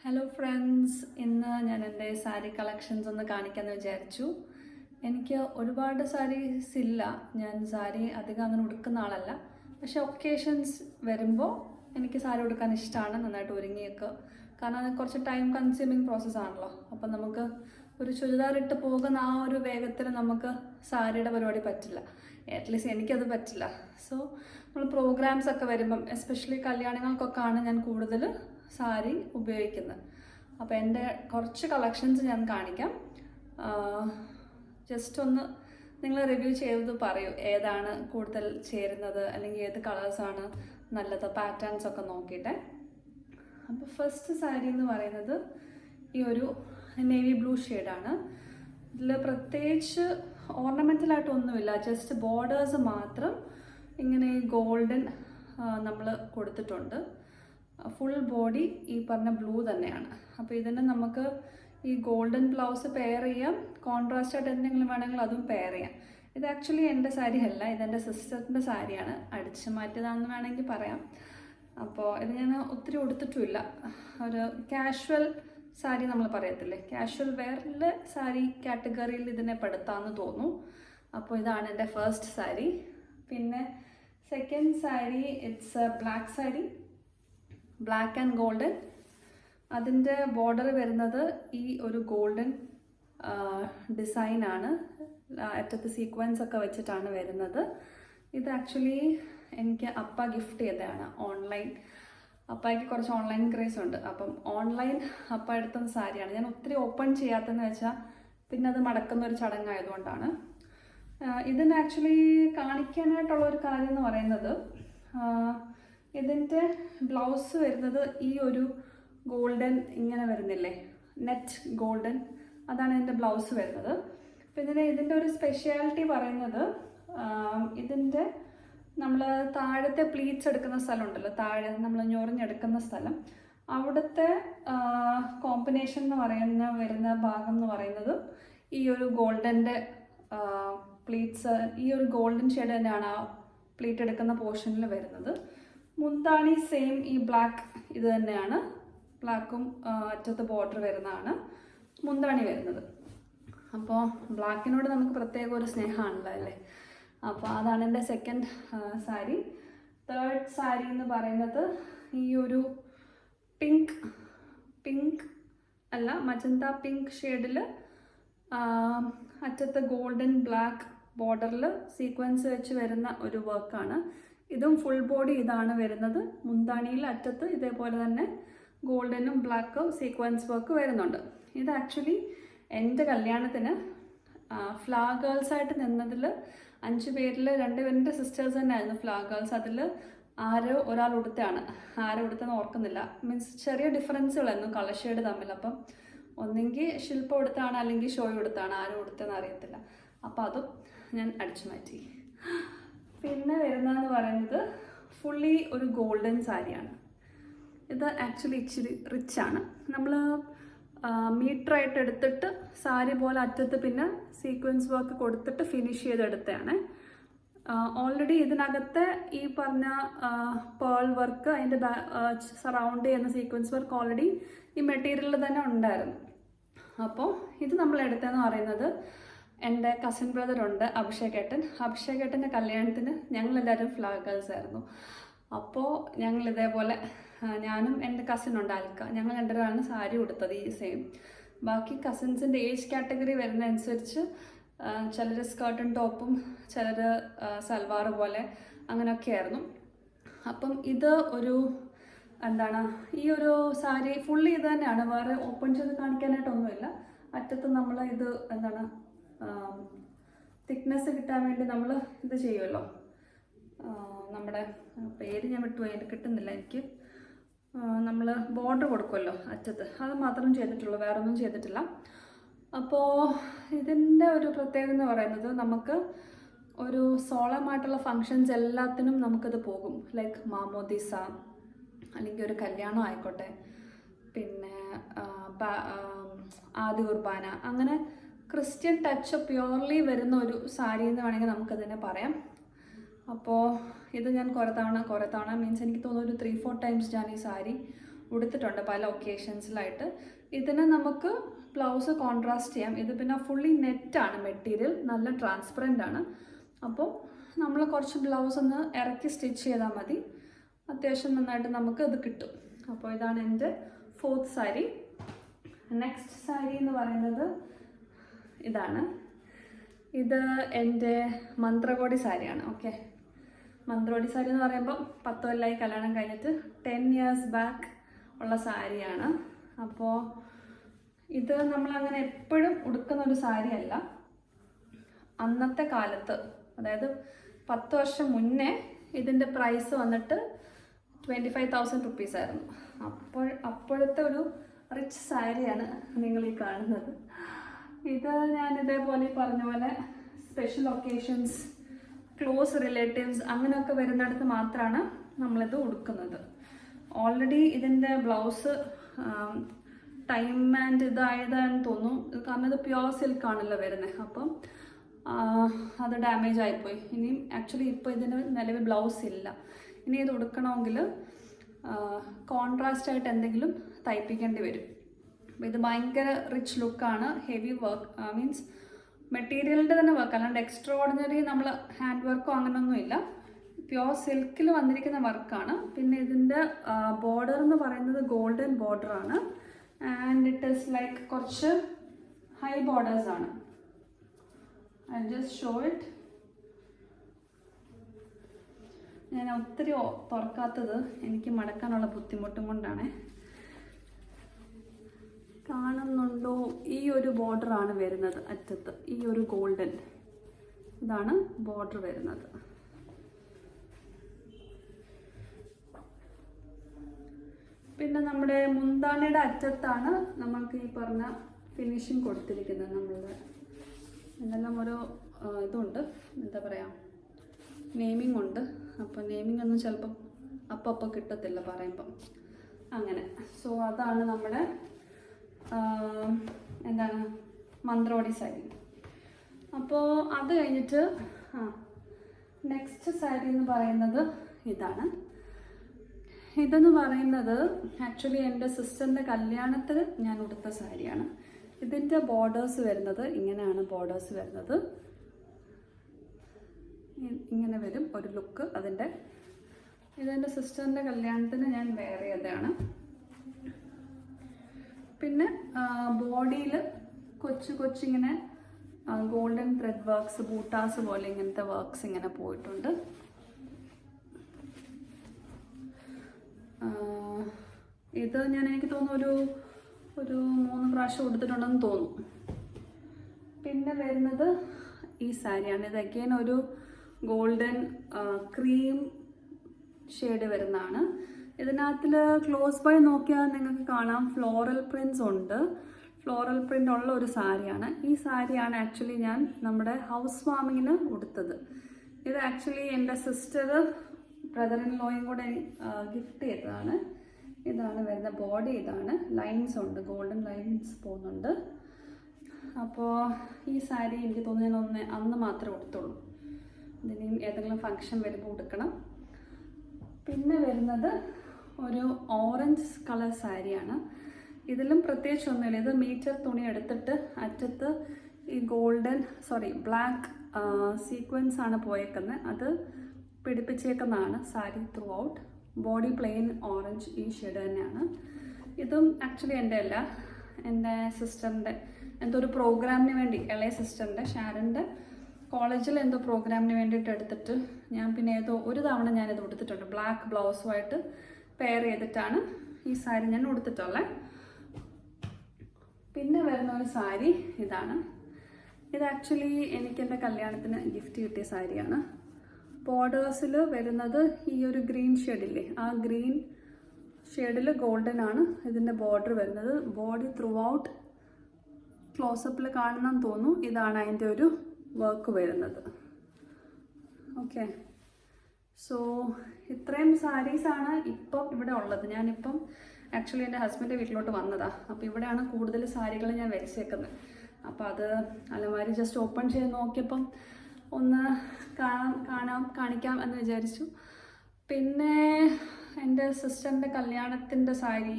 Hello friends, ഇന്ന് ഞാൻ എൻ്റെ സാരി കളക്ഷൻസ് ഒന്ന് കാണിക്കാമെന്ന് വിചാരിച്ചു. എനിക്ക് ഒരുപാട് സാരീസ് ഇല്ല, ഞാൻ സാരി അധികം അങ്ങനെ ഉടുക്കുന്ന ആളല്ല. പക്ഷെ ഒക്കേഷൻസ് വരുമ്പോൾ എനിക്ക് സാരി ഉടുക്കാൻ ഇഷ്ടമാണ്, നന്നായിട്ട് ഒരുങ്ങിയൊക്കെ. കാരണം അത് കുറച്ച് ടൈം കൺസ്യൂമിങ് പ്രോസസ്സാണല്ലോ. അപ്പം നമുക്ക് ഒരു ചുരിദാർ ഇട്ട് പോകുന്ന ആ ഒരു വേഗത്തിൽ നമുക്ക് സാരിയുടെ പരിപാടി പറ്റില്ല. അറ്റ്ലീസ്റ്റ് എനിക്കത് പറ്റില്ല. സോ നമ്മൾ പ്രോഗ്രാംസ് ഒക്കെ വരുമ്പം, എസ്പെഷ്യലി കല്യാണങ്ങൾക്കൊക്കെയാണ് ഞാൻ കൂടുതൽ സാരി ഉപയോഗിക്കുന്നത്. അപ്പോൾ എൻ്റെ കുറച്ച് കളക്ഷൻസ് ഞാൻ കാണിക്കാം. ജസ്റ്റ് ഒന്ന് നിങ്ങൾ റിവ്യൂ ചെയ്ത് പറയൂ, ഏതാണ് കൂടുതൽ ചേരുന്നത് അല്ലെങ്കിൽ ഏത് കളേഴ്സാണ് നല്ലത്, പാറ്റേൺസ് ഒക്കെ നോക്കിയിട്ട്. അപ്പോൾ ഫസ്റ്റ് സാരി എന്ന് പറയുന്നത് ഈ ഒരു നേവി ബ്ലൂ ഷെയ്ഡാണ്. ഇതിൽ പ്രത്യേകിച്ച് ഓർണമെൻ്റലായിട്ടൊന്നുമില്ല, ജസ്റ്റ് ബോർഡേഴ്സ് മാത്രം ഇങ്ങനെ ഗോൾഡൻ നമ്മൾ കൊടുത്തിട്ടുണ്ട്. ഫുൾ ബോഡി ഈ പറഞ്ഞ ബ്ലൂ തന്നെയാണ്. അപ്പോൾ ഇതിന് നമുക്ക് ഈ ഗോൾഡൻ ബ്ലൗസ് പെയർ ചെയ്യാം, കോൺട്രാസ്റ്റ് ആയിട്ട് എന്തെങ്കിലും വേണമെങ്കിൽ അതും പെയർ ചെയ്യാം. ഇത് ആക്ച്വലി എൻ്റെ സാരി അല്ല, ഇതെൻ്റെ സിസ്റ്ററിൻ്റെ സാരിയാണ്, അടിച്ചു മാറ്റിയതാണെന്ന് വേണമെങ്കിൽ പറയാം. അപ്പോൾ ഇത് ഞാൻ ഒത്തിരി ഉടുത്തിട്ടുമില്ല. ഒരു കാഷ്വൽ സാരി നമ്മൾ പറയത്തില്ലേ, കാഷ്വൽ വെയറിൽ സാരി കാറ്റഗറിയിൽ ഇതിനെ പെടുത്താമെന്ന് തോന്നുന്നു. അപ്പോൾ ഇതാണ് എൻ്റെ ഫസ്റ്റ് സാരി. പിന്നെ second sari, it's black sari, black and golden. അതിൻ്റെ ബോർഡർ വരുന്നത് ഈ ഒരു ഗോൾഡൻ ഡിസൈനാണ്, അറ്റത്ത് സീക്വൻസ് ഒക്കെ വെച്ചിട്ടാണ് വരുന്നത്. ഇത് ആക്ച്വലി എനിക്ക് അപ്പ ഗിഫ്റ്റ് ചെയ്തതാണ് ഓൺലൈൻ. അപ്പായ്ക്ക് കുറച്ച് ഓൺലൈൻ ക്രേസ് ഉണ്ട്, അപ്പം ഓൺലൈൻ അപ്പ എടുത്തുന്ന സാരിയാണ്. ഞാൻ ഒത്തിരി ഓപ്പൺ ചെയ്യാത്തതെന്ന് വെച്ചാൽ പിന്നെ അത് മടക്കുന്ന ഒരു ചടങ്ങായതുകൊണ്ടാണ്. ഇതിന് ആക്ച്വലി കാണിക്കാനായിട്ടുള്ള ഒരു കാര്യം എന്ന് പറയുന്നത്, ഇതിൻ്റെ ബ്ലൗസ് വരുന്നത് ഈ ഒരു ഗോൾഡൻ ഇങ്ങനെ വരുന്നില്ലേ, നെറ്റ് ഗോൾഡൻ, അതാണ് ഇതിൻ്റെ ബ്ലൗസ് വരുന്നത്. പിന്നെ ഇതിൻ്റെ ഒരു സ്പെഷ്യാലിറ്റി പറയുന്നത്, ഇതിൻ്റെ നമ്മൾ താഴത്തെ പ്ലീറ്റ്സ് എടുക്കുന്ന സ്ഥലം ഉണ്ടല്ലോ, താഴെ നമ്മൾ ഞൊറിഞ്ഞെടുക്കുന്ന സ്ഥലം, അവിടുത്തെ കോമ്പിനേഷൻ എന്ന് വരുന്ന ഭാഗം എന്ന് പറയുന്നത് ഈ ഒരു ഗോൾഡൻ്റെ പ്ലീറ്റ്സ്, ഈ ഒരു ഗോൾഡൻ ഷെയ്ഡ് തന്നെയാണ് ആ പ്ലീറ്റ് എടുക്കുന്ന പോർഷനിൽ വരുന്നത്. മുന്താണി സെയിം ഈ ബ്ലാക്ക് ഇത് തന്നെയാണ്, ബ്ലാക്കും അറ്റത്ത് ബോർഡർ വരുന്നതാണ് മുന്താണി വരുന്നത്. അപ്പോൾ ബ്ലാക്കിനോട് നമുക്ക് പ്രത്യേക ഒരു സ്നേഹമാണല്ലോ അല്ലേ. അപ്പോൾ അതാണ് എൻ്റെ സെക്കൻഡ് സാരി. തേർഡ് സാരി എന്ന് പറയുന്നത് ഈ ഒരു പിങ്ക് അല്ല, മജന്ത പിങ്ക് ഷെയ്ഡിൽ അറ്റത്ത് ഗോൾഡൻ ബ്ലാക്ക് ബോർഡറിൽ സീക്വൻസ് വെച്ച് വരുന്ന ഒരു വർക്കാണ്. ഇതും ഫുൾ ബോഡി ഇതാണ് വരുന്നത്. മുന്താണിയിൽ അറ്റത്ത് ഇതേപോലെ തന്നെ ഗോൾഡനും ബ്ലാക്കും സീക്വൻസ് വർക്ക് വരുന്നുണ്ട്. ഇത് ആക്ച്വലി എൻ്റെ കല്യാണത്തിന് ഫ്ലവർ ഗേൾസായിട്ട് നിന്നതിൽ 5 പേരിൽ 2 പേരുടെ സിസ്റ്റേഴ്സ് തന്നെ ആയിരുന്നു ഫ്ലവർ ഗേൾസ്. അതിൽ ആരോ ഒരാൾ ഉടുത്താണ്, ആരോ ഉടുത്തെന്ന് ഓർക്കുന്നില്ല. മീൻസ് ചെറിയ ഡിഫറൻസുകളായിരുന്നു കളർ ഷെയ്ഡ് തമ്മിൽ. അപ്പം ഒന്നെങ്കിൽ ശില്പം ഉടുത്താണ് അല്ലെങ്കിൽ ഷോയ് ഉടുത്താണ്, ആരോ ഉടുത്തെന്ന് അറിയത്തില്ല. അപ്പോൾ അതും ഞാൻ അടിച്ചു മാറ്റി. പിന്നെ വരുന്നതെന്ന് പറയുന്നത് ഫുള്ളി ഒരു ഗോൾഡൻ സാരിയാണ്. ഇത് ആക്ച്വലി ഇച്ചിരി റിച്ചാണ്. നമ്മൾ മീറ്ററായിട്ട് എടുത്തിട്ട് സാരി പോലെ അറ്റത്ത് പിന്നെ സീക്വൻസ് വർക്ക് കൊടുത്തിട്ട് ഫിനിഷ് ചെയ്തെടുത്തതാണ്. ഓൾറെഡി ഇതിനകത്തെ ഈ പറഞ്ഞ പേൾ വർക്ക്, അതിൻ്റെ സറൗണ്ട് ചെയ്യുന്ന സീക്വൻസ് വർക്ക് ഓൾറെഡി ഈ മെറ്റീരിയലിൽ തന്നെ ഉണ്ടായിരുന്നു. അപ്പോൾ ഇത് നമ്മൾ എടുത്തതെന്ന് പറയുന്നത്, എൻ്റെ കസിൻ ബ്രദറുണ്ട് അഭിഷേകേട്ടൻ്റെ കല്യാണത്തിന് ഞങ്ങളെല്ലാവരും ഫ്ലവർ ഗേൾസ് ആയിരുന്നു. അപ്പോൾ ഞങ്ങൾ ഇതേപോലെ, ഞാനും എൻ്റെ കസിനുണ്ട് അൽക്ക, ഞങ്ങൾ രണ്ടുപേരാണ് സാരി ഉടുത്തത് ഈ സെയിം. ബാക്കി കസിൻസിൻ്റെ ഏജ് കാറ്റഗറി വരുന്നതനുസരിച്ച് ചിലർ സ്കേർട്ടും ടോപ്പും, ചിലർ സൽവാർ പോലെ അങ്ങനെയൊക്കെ ആയിരുന്നു. അപ്പം ഇത് ഒരു എന്താണ്, ഈ ഒരു സാരി ഫുള്ളി ഇത് തന്നെയാണ്, വേറെ ഓപ്പൺ ചെയ്ത് കാണിക്കാനായിട്ടൊന്നുമില്ല. അറ്റത്ത് നമ്മൾ ഇത് എന്താണ് തിക്നെസ് കിട്ടാൻ വേണ്ടി നമ്മൾ ഇത് ചെയ്യുമല്ലോ, നമ്മുടെ പേര് ഞാൻ വിട്ടുപോയി, അതിന് കിട്ടുന്നില്ല എനിക്ക്. നമ്മൾ ബോർഡർ കൊടുക്കുമല്ലോ അറ്റത്ത്, അത് മാത്രം ചെയ്തിട്ടുള്ളൂ, വേറെ ഒന്നും ചെയ്തിട്ടില്ല. അപ്പോൾ ഇതിൻ്റെ ഒരു പ്രത്യേകത എന്ന് പറയുന്നത്, നമുക്ക് ഒരു സോളമായിട്ടുള്ള ഫങ്ഷൻസ് എല്ലാത്തിനും നമുക്കിത് പോകും. ലൈക്ക് മാമോദിസ, അല്ലെങ്കിൽ ഒരു കല്യാണം ആയിക്കോട്ടെ, പിന്നെ ആദി കുർബാന, അങ്ങനെ ക്രിസ്ത്യൻ ടച്ച് പ്യുവർലി വരുന്ന ഒരു സാരി എന്ന് വേണമെങ്കിൽ നമുക്കതിനെ പറയാം. അപ്പോൾ ഇത് ഞാൻ കുറേ തവണ മീൻസ് എനിക്ക് തോന്നുന്നു ഒരു 3-4 ടൈംസ് ഞാൻ ഈ സാരി ഉടുത്തിട്ടുണ്ട് പല ഒക്കേഷൻസിലായിട്ട്. ഇതിന് നമുക്ക് ബ്ലൗസ് കോൺട്രാസ്റ്റ് ചെയ്യാം. ഇത് പിന്നെ ഫുള്ളി നെറ്റാണ് മെറ്റീരിയൽ, നല്ല ട്രാൻസ്പെറൻ്റ് ആണ്. അപ്പോൾ നമ്മൾ കുറച്ച് ബ്ലൗസ് ഒന്ന് ഇറക്കി സ്റ്റിച്ച് ചെയ്താൽ മതി, അത്യാവശ്യം നന്നായിട്ട് നമുക്ക് ഇത് കിട്ടും. അപ്പോൾ ഇതാണ് എൻ്റെ 4th സാരി. നെക്സ്റ്റ് സാരി എന്ന് പറയുന്നത് ഇതാണ്. ഇത് എൻ്റെ മന്ത്രകോടി സാരിയാണ്. ഓക്കെ, മന്ത്രകോടി സാരി എന്ന് പറയുമ്പോൾ 10 കൊല്ലമായി കല്യാണം കഴിഞ്ഞിട്ട് 10 years ബാക്ക് ഉള്ള സാരിയാണ്. അപ്പോൾ ഇത് നമ്മളങ്ങനെ എപ്പോഴും ഉടുക്കുന്ന ഒരു സാരിയല്ല. അന്നത്തെ കാലത്ത്, അതായത് 10 വർഷം മുന്നേ ഇതിൻ്റെ പ്രൈസ് വന്നിട്ട് 25,000 rupees ആയിരുന്നു. അപ്പോഴത്തെ ഒരു റിച്ച് സാരിയാണ് നിങ്ങൾ ഈ കാണുന്നത്. ഇത് ഞാൻ ഇതേപോലെ പറഞ്ഞ പോലെ സ്പെഷ്യൽ ഒക്കേഷൻസ്, ക്ലോസ് റിലേറ്റീവ്സ് അങ്ങനെയൊക്കെ വരുന്നിടത്ത് മാത്രമാണ് നമ്മളിത് ഉടുക്കുന്നത്. ഓൾറെഡി ഇതിൻ്റെ ബ്ലൗസ് ടൈം ആൻഡ് ഇതായതാണെന്ന് തോന്നുന്നു, കാരണം ഇത് പ്യുവർ സിൽക്കാണല്ലോ വരുന്നത്. അപ്പം അത് ഡാമേജ് ആയിപ്പോയി. ഇനിയും ആക്ച്വലി ഇപ്പോൾ ഇതിന് നിലവിൽ ബ്ലൗസ് ഇല്ല. ഇനി ഇത് ഉടുക്കണമെങ്കിൽ കോൺട്രാസ്റ്റ് ആയിട്ട് എന്തെങ്കിലും തയ്പ്പിക്കേണ്ടി വരും. അപ്പോൾ ഇത് ഭയങ്കര റിച്ച് ലുക്കാണ്, ഹെവി വർക്ക്, മീൻസ് മെറ്റീരിയലിൻ്റെ തന്നെ വർക്ക്, അല്ലാണ്ട് എക്സ്ട്രാ ഓർഡിനറി നമ്മൾ ഹാൻഡ് വർക്കോ അങ്ങനെയൊന്നുമില്ല. പ്യുവർ സിൽക്കിൽ വന്നിരിക്കുന്ന വർക്കാണ്. പിന്നെ ഇതിൻ്റെ ബോർഡർ എന്ന് പറയുന്നത് ഗോൾഡൻ ബോർഡറാണ്. ആൻഡ് ഇറ്റ് ഈസ് ലൈക്ക് കുറച്ച് ഹൈ ബോർഡേഴ്സാണ്. I just show it. ഞാൻ ഒത്തിരി തുറക്കാത്തത് എനിക്ക് മടക്കാനുള്ള ബുദ്ധിമുട്ടും കൊണ്ടാണ്. കാണുന്നുണ്ടോ? ഈ ഒരു ബോർഡറാണ് വരുന്നത് അറ്റത്ത്, ഈ ഒരു ഗോൾഡൻ, ഇതാണ് ബോർഡർ വരുന്നത്. പിന്നെ നമ്മുടെ മുന്താണിയുടെ അറ്റത്താണ് നമുക്ക് ഈ പറഞ്ഞ ഫിനിഷിങ് കൊടുത്തിരിക്കുന്നത്. നമ്മളുടെ ഇതെല്ലാം ഓരോ ഇതുണ്ട്, എന്താ പറയുക, നെയിമിംഗ് ഉണ്ട്. അപ്പോൾ നെയിമിംഗ് ഒന്നും ചിലപ്പം അപ്പം കിട്ടത്തില്ല പറയുമ്പം, അങ്ങനെ. സോ അതാണ് നമ്മുടെ എന്താണ് മന്ത്രോടി സാരി. അപ്പോൾ അത് കഴിഞ്ഞിട്ട് നെക്സ്റ്റ് സാരി എന്ന് പറയുന്നത് ഇതാണ്. ഇതെന്ന് പറയുന്നത് ആക്ച്വലി എൻ്റെ സിസ്റ്ററിൻ്റെ കല്യാണത്തിന് ഞാൻ ഉടുത്ത സാരിയാണ്. ഇതിൻ്റെ ബോർഡേഴ്സ് വരുന്നത് ഇങ്ങനെയാണ്. ബോർഡേഴ്സ് വരുന്നത് ഇങ്ങനെ വരും ഒരു ലുക്ക് അതിൻ്റെ. ഇതെൻ്റെ സിസ്റ്ററിൻ്റെ കല്യാണത്തിന് ഞാൻ വെയർ ചെയ്തതാണ്. പിന്നെ ബോഡിയിൽ കൊച്ചിങ്ങനെ ഗോൾഡൻ ത്രെഡ് വർക്ക്സ്, ബൂട്ടാസ് പോലെ ഇങ്ങനത്തെ വർക്ക്സ് ഇങ്ങനെ പോയിട്ടുണ്ട്. ഇത് എനിക്ക് തോന്നുന്നു ഒരു 3 പ്രാവശ്യം കൊടുത്തിട്ടുണ്ടെന്ന് തോന്നുന്നു. പിന്നെ വരുന്നത് ഈ സാരിയാണ്. ഇത് അഗൈൻ ഒരു ഗോൾഡൻ ക്രീം ഷെയ്ഡ് വരുന്നതാണ്. ഇതിനകത്തിൽ ക്ലോസ് ബൈ നോക്കിയാൽ നിങ്ങൾക്ക് കാണാം ഫ്ലോറൽ പ്രിൻറ്റ്സ് ഉണ്ട്. ഫ്ലോറൽ പ്രിൻ്റ് ഉള്ള ഒരു സാരിയാണ്. ഈ സാരിയാണ് ആക്ച്വലി ഞാൻ നമ്മുടെ ഹൗസ് വാമിങ്ങിന് ഉടുത്തത്. ഇത് ആക്ച്വലി എൻ്റെ സിസ്റ്റർ ബ്രദർ ഇൻ ലോയും കൂടെ ഗിഫ്റ്റ് ചെയ്തതാണ്. ഇതാണ് വരുന്ന ബോഡി. ഇതാണ് ലൈൻസ് ഉണ്ട്, ഗോൾഡൻ ലൈൻസ് പോകുന്നുണ്ട്. അപ്പോൾ ഈ സാരി എനിക്ക് തോന്നുന്നു ഞാൻ അന്ന് മാത്രമേ ഉടുത്തുള്ളൂ. ഇതിനെയും ഏതെങ്കിലും ഫങ്ഷൻ വരുമ്പോൾ ഉടുക്കണം. പിന്നെ വരുന്നത് ഒരു ഓറഞ്ച് കളർ സാരിയാണ്. ഇതിലും പ്രത്യേകിച്ചൊന്നുമില്ല. ഇത് മീറ്റർ തുണി എടുത്തിട്ട് അറ്റത്ത് ഈ ബ്ലാക്ക് സീക്വൻസ് ആണ് പോയേക്കുന്നത്. അത് പിടിപ്പിച്ചേക്കുന്നതാണ് sari throughout. Body plain orange ഈ ഷെയ്ഡ് തന്നെയാണ്. ഇതും ആക്ച്വലി എൻ്റെ അല്ല, എൻ്റെ സിസ്റ്ററിൻ്റെ എന്തോ ഒരു പ്രോഗ്രാമിന് വേണ്ടി, ഇളയ സിസ്റ്ററിൻ്റെ ഷാരൻ്റെ കോളേജിൽ എന്തോ പ്രോഗ്രാമിന് വേണ്ടിയിട്ട് എടുത്തിട്ട് ഞാൻ പിന്നെ ഒരു തവണ ഞാനിത് ഉടുത്തിട്ടുണ്ട്. ബ്ലാക്ക് ബ്ലൗസുമായിട്ട് പെയർ ചെയ്തിട്ടാണ് ഈ സാരി ഞാൻ ഉടുത്തിട്ടുള്ളത്. പിന്നെ വരുന്ന ഒരു സാരി ഇതാണ്. ഇത് ആക്ച്വലി എനിക്ക് എൻ്റെ കല്യാണത്തിന് ഗിഫ്റ്റ് കിട്ടിയ സാരിയാണ്. ബോർഡേഴ്സിൽ വരുന്നത് ഈ ഒരു ഗ്രീൻ ഷെയ്ഡില്ലേ, ആ ഗ്രീൻ ഷെയ്ഡിൽ ഗോൾഡൻ ആണ് ഇതിൻ്റെ ബോർഡർ വരുന്നത്. ബോഡി ത്രൂ ഔട്ട് ക്ലോസപ്പിൽ കാണണമെന്ന് തോന്നുന്നു. ഇതാണ് അതിൻ്റെ ഒരു വർക്ക് വരുന്നത്. ഓക്കെ, സോ ഇത്രയും സാരീസാണ് ഇപ്പം ഇവിടെ ഉള്ളത്. ഞാനിപ്പം ആക്ച്വലി എൻ്റെ ഹസ്ബൻഡിൻ്റെ വീട്ടിലോട്ട് വന്നതാണ്. അപ്പോൾ ഇവിടെയാണ് കൂടുതൽ സാരികൾ ഞാൻ വെച്ചേക്കുന്നത്. അപ്പോൾ അത് അലമാരി ജസ്റ്റ് ഓപ്പൺ ചെയ്ത് നോക്കിയപ്പം ഒന്ന് കാണിക്കാം എന്ന് വിചാരിച്ചു. പിന്നെ എൻ്റെ സിസ്റ്ററിൻ്റെ കല്യാണത്തിൻ്റെ സാരി,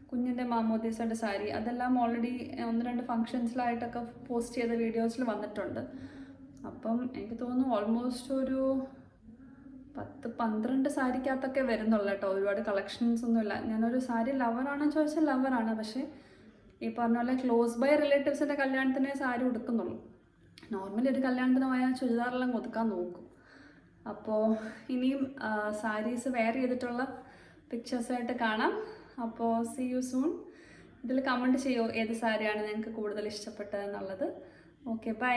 കുഞ്ഞിൻ്റെ മാമോദീസയുടെ സാരി, അതെല്ലാം ഓൾറെഡി 1-2 ഫങ്ഷൻസിലായിട്ടൊക്കെ പോസ്റ്റ് ചെയ്ത വീഡിയോസിൽ വന്നിട്ടുണ്ട്. അപ്പം എനിക്ക് തോന്നുന്നു ഓൾമോസ്റ്റ് ഒരു 10-12 സാരിക്കകത്തൊക്കെ വരുന്നുള്ളൂ കേട്ടോ. ഒരുപാട് കളക്ഷൻസ് ഒന്നുമില്ല. ഞാനൊരു സാരി ലവറാണെന്ന് ചോദിച്ചാൽ ലവറാണ്, പക്ഷേ ഈ പറഞ്ഞ പോലെ ക്ലോസ് ബൈ റിലേറ്റീവ്സിൻ്റെ കല്യാണത്തിനെ സാരി ഉടുക്കുന്നുള്ളൂ. നോർമലി ഒരു കല്യാണത്തിന് പോയാൽ ചുരിദാറെല്ലാം ഒതുക്കാൻ നോക്കും. അപ്പോൾ ഇനിയും സാരീസ് വെയർ ചെയ്തിട്ടുള്ള പിക്ചേഴ്സായിട്ട് കാണാം. അപ്പോൾ സീ യു സൂൺ. ഇതിൽ കമൻറ്റ് ചെയ്യുമോ ഏത് സാരിയാണ് നിങ്ങൾക്ക് കൂടുതൽ ഇഷ്ടപ്പെട്ടത് എന്നുള്ളത്. Okay, by.